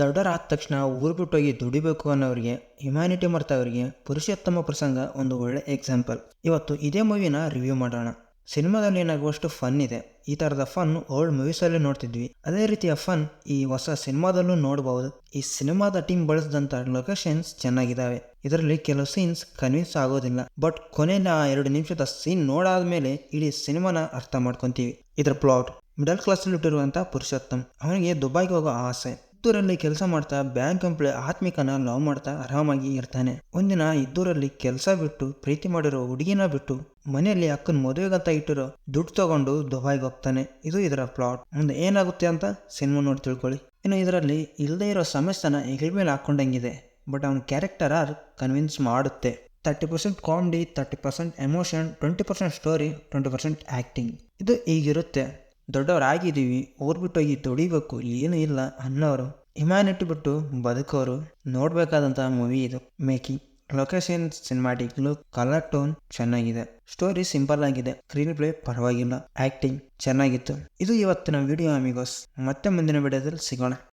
ದೊಡ್ಡರಾದ ತಕ್ಷಣ ಊರು ಬಿಟ್ಟೋಗಿ ದುಡಿಬೇಕು ಅನ್ನೋರಿಗೆ, ಹ್ಯುಮ್ಯಾನಿಟಿ ಮರ್ತವರಿಗೆ ಪುರುಷೋತ್ತಮ ಪ್ರಸಂಗ ಒಂದು ಒಳ್ಳೆ ಎಕ್ಸಾಂಪಲ್. ಇವತ್ತು ಇದೇ ಮೂವಿನ ರಿವ್ಯೂ ಮಾಡೋಣ. ಸಿನಿಮಾದಲ್ಲಿ ಏನಾಗುವಷ್ಟು ಫನ್ ಇದೆ. ಈ ಥರದ ಫನ್ ಓಲ್ಡ್ ಮೂವೀಸಲ್ಲಿ ನೋಡ್ತಿದ್ವಿ. ಅದೇ ರೀತಿಯ ಫನ್ ಈ ಹೊಸ ಸಿನಿಮಾದಲ್ಲೂ ನೋಡಬಹುದು. ಈ ಸಿನಿಮಾದ ಟೀಮ್ ಬಳಸಿದಂಥ ಲೊಕೇಶನ್ಸ್ ಚೆನ್ನಾಗಿದ್ದಾವೆ. ಇದರಲ್ಲಿ ಕೆಲವು ಸೀನ್ಸ್ ಕನ್ವಿನ್ಸ್ ಆಗೋದಿಲ್ಲ, ಬಟ್ ಕೊನೆಯಲ್ಲಿ ಆ 2 ನಿಮಿಷದ ಸೀನ್ ನೋಡಾದ್ಮೇಲೆ ಇಡೀ ಸಿನಿಮಾನ ಅರ್ಥ ಮಾಡ್ಕೊಂತೀವಿ. ಇದರ ಪ್ಲಾಟ್: ಮಿಡಲ್ ಕ್ಲಾಸಲ್ಲಿ ಹುಟ್ಟಿರುವಂಥ ಪುರುಷೋತ್ತಮ್, ಅವನಿಗೆ ದುಬೈಗೆ ಹೋಗೋ ಆಸೆ. ಇದ್ದೂರಲ್ಲಿ ಕೆಲಸ ಮಾಡ್ತಾ ಬ್ಯಾಂಕ್ ಎಂಪ್ಲಾಯ್ ಆತ್ಮಿಕನ ಲವ್ ಮಾಡ್ತಾ ಆರಾಮಾಗಿ ಇರ್ತಾನೆ. ಒಂದಿನ ಇದ್ದೂರಲ್ಲಿ ಕೆಲಸ ಬಿಟ್ಟು ಪ್ರೀತಿ ಮಾಡಿರೋ ಹುಡುಗಿನ ಬಿಟ್ಟು ಮನೆಯಲ್ಲಿ ಅಕ್ಕನ ಮದುವೆಗಂತ ಇಟ್ಟಿರೋ ದುಡ್ಡು ತಗೊಂಡು ದುಬೈಗೆ ಹೋಗ್ತಾನೆ. ಇದು ಇದರ ಪ್ಲಾಟ್. ಮುಂದೆ ಏನಾಗುತ್ತೆ ಅಂತ ಸಿನಿಮಾ ನೋಡಿ ತಿಳ್ಕೊಳ್ಳಿ. ಇನ್ನು ಇದರಲ್ಲಿ ಇಲ್ಲದೆ ಇರೋ ಸಮಸ್ಯೆನ ಹೆಗಲ ಮೇಲೆ ಹಾಕೊಂಡಂಗಿದೆ, ಬಟ್ ಅವನ ಕ್ಯಾರೆಕ್ಟರ್ ಕನ್ವಿನ್ಸ್ ಮಾಡುತ್ತೆ. 30% ಕಾಮಿಡಿ, 30% ಎಮೋಷನ್, 20% ಸ್ಟೋರಿ, 20% ಆ್ಯಕ್ಟಿಂಗ್. ಇದು ಈಗಿರುತ್ತೆ. ದೊಡ್ಡವರಾಗಿದ್ದೀವಿ, ಊರು ಬಿಟ್ಟೋಗಿ ದುಡಿಬೇಕು, ಏನೂ ಇಲ್ಲ ಅನ್ನೋರು, ಹ್ಯುಮ್ಯಾನಿಟಿ ಬಿಟ್ಟು ಬದುಕೋರು ನೋಡಬೇಕಾದಂಥ ಮೂವಿ ಇದು. Making: location, cinematic look, colour tone ಚೆನ್ನಾಗಿದೆ. ಸ್ಟೋರಿ ಸಿಂಪಲ್ ಆಗಿದೆ, ಸ್ಕ್ರೀನ್ ಪ್ಲೇ ಪರವಾಗಿಲ್ಲ, ಆ್ಯಕ್ಟಿಂಗ್ ಚೆನ್ನಾಗಿತ್ತು. ಇದು ಇವತ್ತಿನ ವಿಡಿಯೋ ಅಮಿಗೋಸ್. ಮತ್ತೆ ಮುಂದಿನ ವಿಡಿಯೋದಲ್ಲಿ ಸಿಗೋಣ.